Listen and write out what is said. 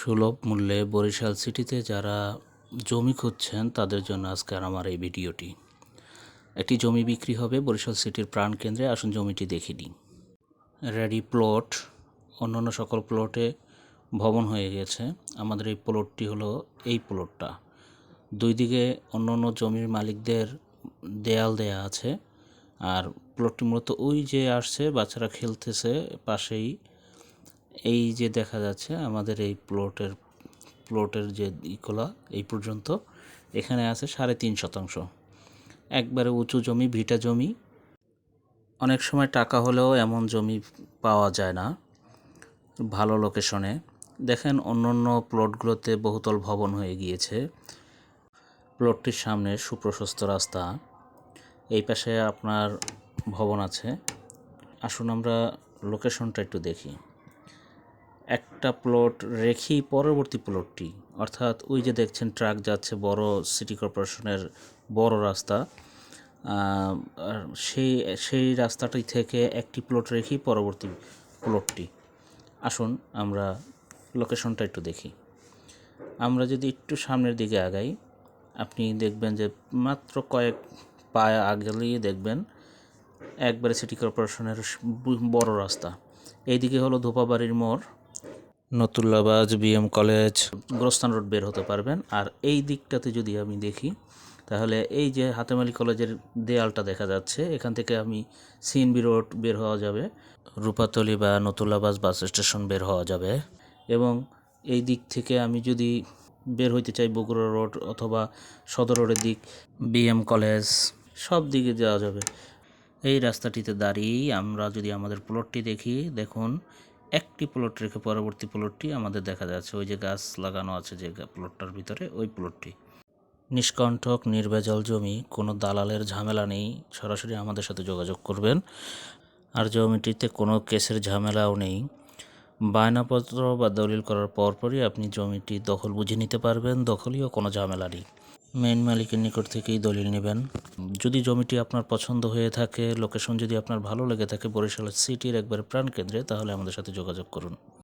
সুলভ মূল্যে বরিশাল সিটিতে যারা জমি খুঁজছেন তাদের জন্য আজকের আমার এই ভিডিওটি। একটি জমি বিক্রি হবে বরিশাল সিটির প্রাণকেন্দ্রে। আসুন জমিটি দেখে নিই। রেডি প্লট, অন্যান্য সকল প্লটে ভবন হয়ে গেছে। আমাদের এই প্লটটি হলো এই প্লটটা। দুই দিকে অন্যান্য জমির মালিকদের দেয়াল দেয়া আছে। আর প্লটটি মূলত ওই যে আসছে, বাচ্চারা খেলতেছে পাশেই। এই যে দেখা যাচ্ছে আমাদের এই প্লটের যে ইকোলা এই পর্যন্ত এখানে আছে 3.5 শতাংশ। একবারে উঁচু জমি, ভিটা জমি। অনেক সময় টাকা হলেও এমন জমি পাওয়া যায় না ভালো লোকেশনে। দেখেন অন্যান্য প্লটগুলোতে বহুতল ভবন হয়ে গিয়েছে। প্লটটির সামনে সুপ্রশস্ত রাস্তা, এই পাশে আপনার ভবন আছে। আসুন আমরা লোকেশনটা একটু দেখি। একটা প্লট রেখেই পরবর্তী প্লটটি, অর্থাৎ ওই যে দেখছেন ট্রাক যাচ্ছে, বড় সিটি কর্পোরেশনের বড় রাস্তা, আর সেই রাস্তাটি থেকে একটি প্লট রেখেই পরবর্তী প্লটটি। আসুন আমরা লোকেশনটা একটু দেখি। আমরা যদি একটু সামনের দিকে আগাই, আপনি দেখবেন যে মাত্র কয়েক পা আগেলেই দেখবেন একবারে সিটি কর্পোরেশনের বড় রাস্তা। এইদিকে হলো ধোপাবাড়ির মোড়, নতুল্লাবাজ, বিএম কলেজ, গোরস্থান রোড বের হতে পারবেন। আর এই দিকটাতে যদি আমি দেখি, তাহলে এই যে হাতেম আলী কলেজের দেয়ালটা দেখা যাচ্ছে, এখান থেকে আমি সিএনবি রোড বের হওয়া যাবে, রূপাতলি বা নতুল্লাবাজ বাস স্টেশন বের হওয়া যাবে। এবং এই দিক থেকে আমি যদি বের হইতে চাই বগুড়া রোড অথবা সদর রোডের দিক, বিএম কলেজ, সব দিকে যাওয়া যাবে। এই রাস্তাটিতে দাঁড়িয়েই আমরা যদি আমাদের প্লটটি দেখি, দেখুন একটি প্লট রেখে পরবর্তী প্লটটি আমাদের দেখা যাচ্ছে। ওই যে গাছ লাগানো আছে যে প্লটটার ভিতরে, ওই প্লটটি। নিষ্কণ্টক নির্ভেজাল জমি, কোনো দালালের ঝামেলা নেই। সরাসরি আমাদের সাথে যোগাযোগ করবেন। আর জমিটিতে কোনো কেসের ঝামেলাও নেই। বায়নাপত্র বা দলিল করার পরপরই আপনি জমিটি দখল বুঝে নিতে পারবেন। দখলীয় কোনো ঝামেলা নেই। মেইন মালিকের নিকট থেকেই দলিল নেবেন। যদি জমিটি আপনার পছন্দ হয়ে থাকে, লোকেশন যদি আপনার ভালো লেগে থাকে বরিশাল সিটির একবারে প্রাণকেন্দ্রে, তাহলে আমাদের সাথে যোগাযোগ করুন।